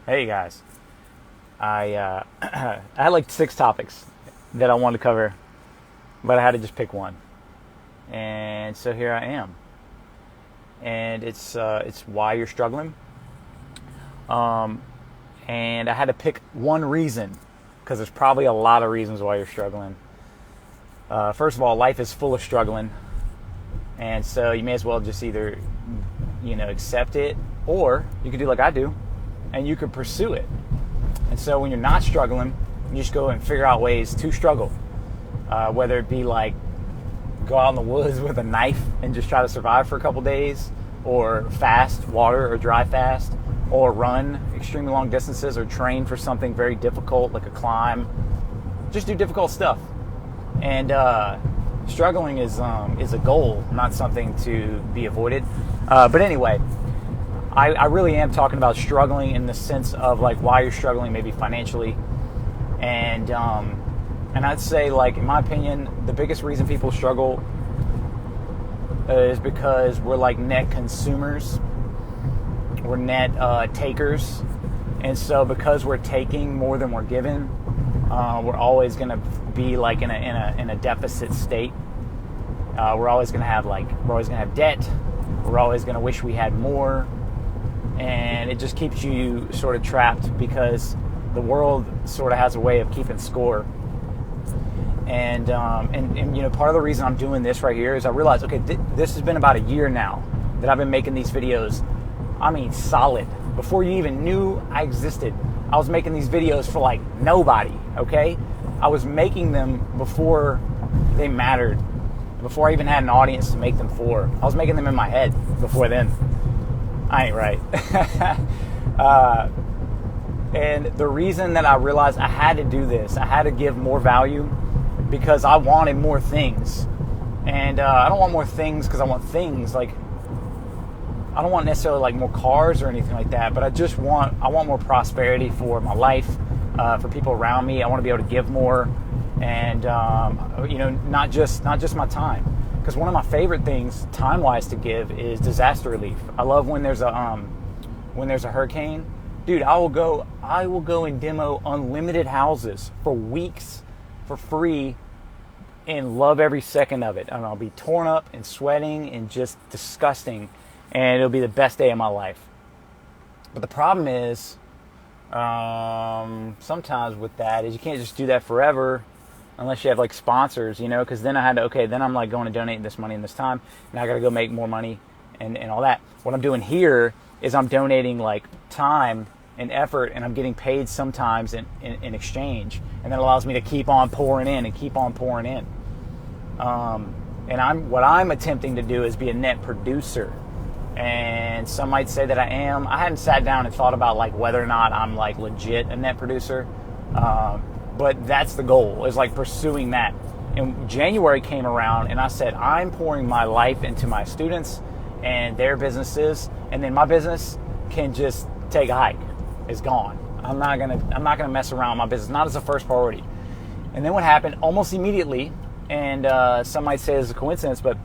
Hey guys, I had like 6 topics that I wanted to cover, but I had to just pick one, and so here I am. And it's why you're struggling. Um, and I had to pick one reason because there's probably a lot of reasons why you're struggling. First of all, life is full of struggling, and so you may as well just either accept it, or you can do like I do, and you can pursue it. And so when you're not struggling, you just go and figure out ways to struggle, whether it be like go out in the woods with a knife and just try to survive for a couple days, or fast water or dry fast, or run extremely long distances, or train for something very difficult like a climb. Just do difficult stuff. And struggling is a goal, not something to be avoided. But anyway, I really am talking about struggling in the sense of like why you're struggling, maybe financially, and I'd say, like, in my opinion, the biggest reason people struggle is because we're like net consumers, we're net takers, and so because we're taking more than we're given, we're always going to be like in a deficit state. We're always going to have debt. We're always going to wish we had more. And it just keeps you sort of trapped because the world sort of has a way of keeping score. And part of the reason I'm doing this right here is I realized, okay, this has been about a year now that I've been making these videos. I mean, solid. Before you even knew I existed, I was making these videos for like nobody, okay? I was making them before they mattered, before I even had an audience to make them for. I was making them in my head before then. I ain't right. And the reason that I realized I had to do this, I had to give more value, because I wanted more things. And I don't want more things because I want things. Like, I don't want necessarily like more cars or anything like that, but I want more prosperity for my life, for people around me. I want to be able to give more, and not just my time. Because one of my favorite things, time-wise, to give is disaster relief. I love when there's a hurricane, dude. I will go and demo unlimited houses for weeks for free, and love every second of it. And I'll be torn up and sweating and just disgusting, and it'll be the best day of my life. But the problem is, sometimes with that is you can't just do that forever. Unless you have like sponsors, because then then I'm like going to donate this money and this time, and I got to go make more money and all that. What I'm doing here is I'm donating like time and effort, and I'm getting paid sometimes in exchange, and that allows me to keep on pouring in and keep on pouring in. And what I'm attempting to do is be a net producer, and some might say that I am. I hadn't sat down and thought about like whether or not I'm like legit a net producer. But that's the goal, is like pursuing that. And January came around and I said, I'm pouring my life into my students and their businesses, and then my business can just take a hike. It's gone. I'm not gonna mess around with my business, not as a first priority. And then what happened almost immediately, and some might say it's a coincidence, but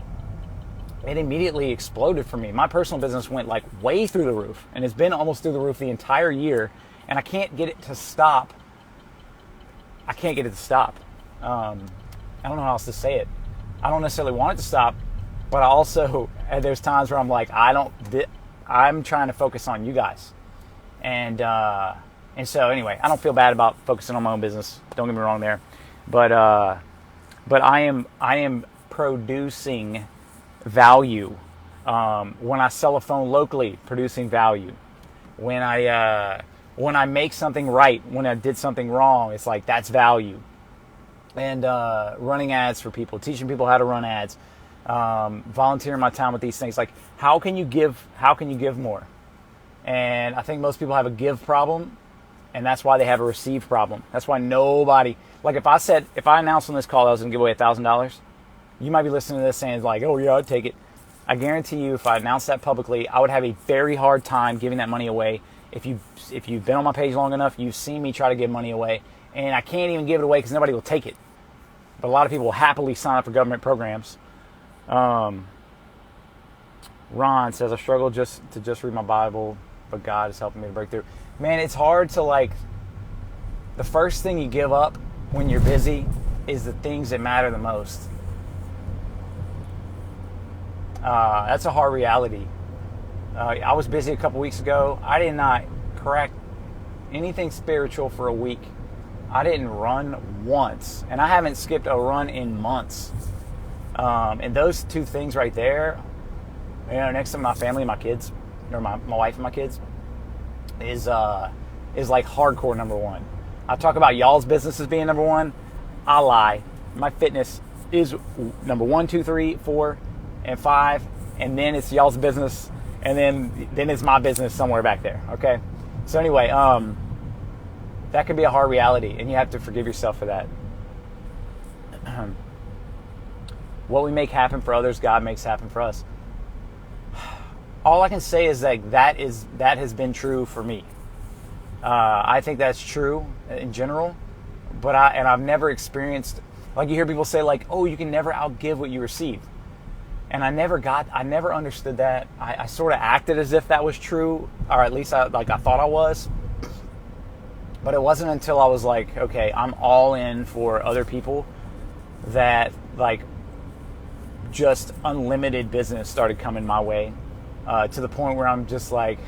it immediately exploded for me. My personal business went like way through the roof, and it's been almost through the roof the entire year, and I can't get it to stop. I don't know how else to say it. I don't necessarily want it to stop, but I also, there's times where I'm like, I'm trying to focus on you guys. And so anyway, I don't feel bad about focusing on my own business. Don't get me wrong there. But I am producing value. When I sell a phone locally, producing value. When I make something right, when I did something wrong, it's like, that's value. And running ads for people, teaching people how to run ads, volunteering my time with these things. Like, how can you give more? And I think most people have a give problem, and that's why they have a receive problem. That's why nobody, like if I announced on this call I was going to give away $1,000, you might be listening to this saying like, oh yeah, I'd take it. I guarantee you, if I announced that publicly, I would have a very hard time giving that money away. If you've been on my page long enough, you've seen me try to give money away, and I can't even give it away because nobody will take it. But a lot of people will happily sign up for government programs. Ron says, I struggle to just read my Bible, but God is helping me to break through. Man, it's hard to like, the first thing you give up when you're busy is the things that matter the most. That's a hard reality. I was busy a couple weeks ago. I did not correct anything spiritual for a week. I didn't run once, and I haven't skipped a run in months. And those two things right there, next to my family and my kids, or my wife and my kids, is like hardcore number one. I talk about y'all's business as being number one. I lie. My fitness is number 1, 2, 3, 4, and 5, and then it's y'all's business, and then it's my business somewhere back there. Okay. So anyway, that can be a hard reality, and you have to forgive yourself for that. What we make happen for others, God makes happen for us. All I can say is that has been true for me. I think that's true in general, but I've never experienced, like you hear people say like, oh, you can never outgive what you receive. And I never understood that. I sort of acted as if that was true, or at least I thought I was. But it wasn't until I was like, okay, I'm all in for other people, that like just unlimited business started coming my way, to the point where I'm just like,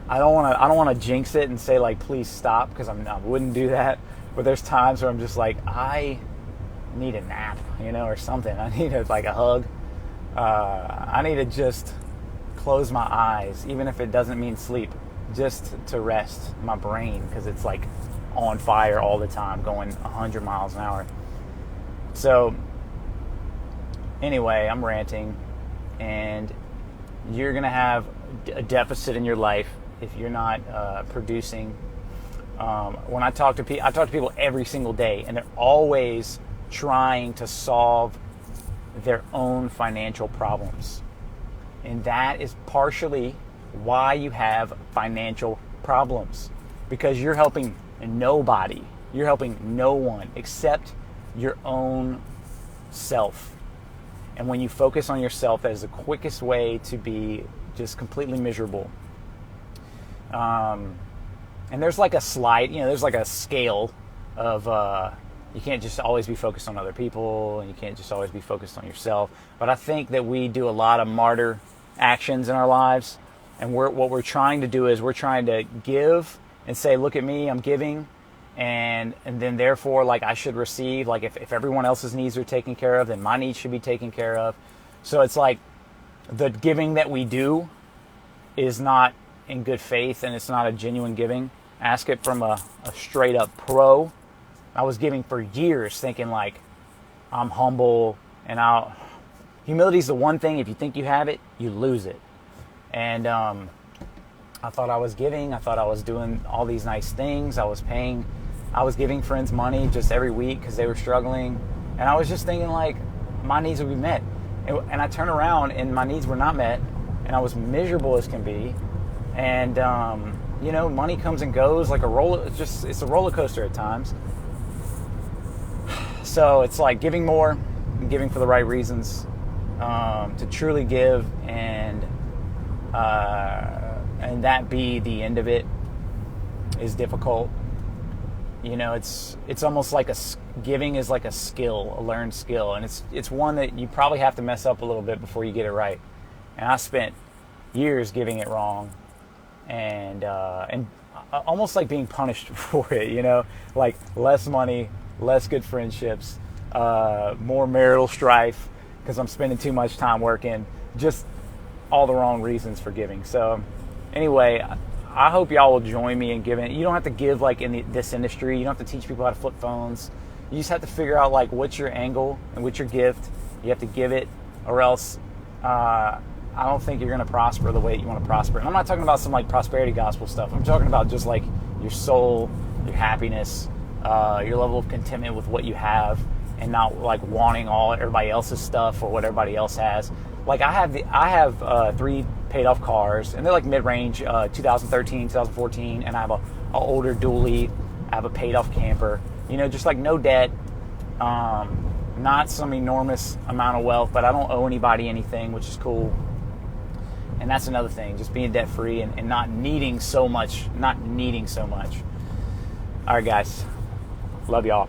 I don't want to jinx it and say like, please stop, because I wouldn't do that. But there's times where I'm just like, I need a nap, or something. I need a hug. I need to just close my eyes, even if it doesn't mean sleep, just to rest my brain, because it's like on fire all the time, going 100 miles an hour. So anyway, I'm ranting, and you're going to have a deficit in your life if you're not producing. When I talk to people every single day, and they're always trying to solve their own financial problems. And that is partially why you have financial problems, because you're helping nobody. You're helping no one except your own self. And when you focus on yourself, that is the quickest way to be just completely miserable. And there's like a slide, there's like a scale of, you can't just always be focused on other people, and you can't just always be focused on yourself. But I think that we do a lot of martyr actions in our lives. And what we're trying to do is we're trying to give and say, look at me, I'm giving. And then therefore, like, I should receive. Like, if everyone else's needs are taken care of, then my needs should be taken care of. So it's like the giving that we do is not in good faith, and it's not a genuine giving. Ask it from a straight up pro. I was giving for years thinking like, I'm humble, and humility is the one thing, if you think you have it, you lose it. And I thought I was giving. I thought I was doing all these nice things. I was giving friends money just every week because they were struggling. And I was just thinking like, my needs would be met. And I turned around and my needs were not met. And I was miserable as can be. And, money comes and goes like it's a roller coaster at times. So it's like giving more, and giving for the right reasons, to truly give, and that be the end of it is difficult. It's almost like giving is like a skill, a learned skill, and it's one that you probably have to mess up a little bit before you get it right. And I spent years giving it wrong, and almost like being punished for it. Like less money, less good friendships, more marital strife because I'm spending too much time working, just all the wrong reasons for giving. So anyway, I hope y'all will join me in giving. You don't have to give like in this industry. You don't have to teach people how to flip phones. You just have to figure out like what's your angle and what's your gift. You have to give it, or else I don't think you're going to prosper the way you want to prosper. And I'm not talking about some like prosperity gospel stuff. I'm talking about just like your soul, your happiness, your level of contentment with what you have, and not like wanting everybody else's stuff or what everybody else has. Like I have 3 paid off cars, and they're like mid-range, 2013, 2014, and I have an older dually. I have a paid off camper. Just like no debt, not some enormous amount of wealth, but I don't owe anybody anything, which is cool. And that's another thing, just being debt free and not needing so much. All right, guys. Love y'all.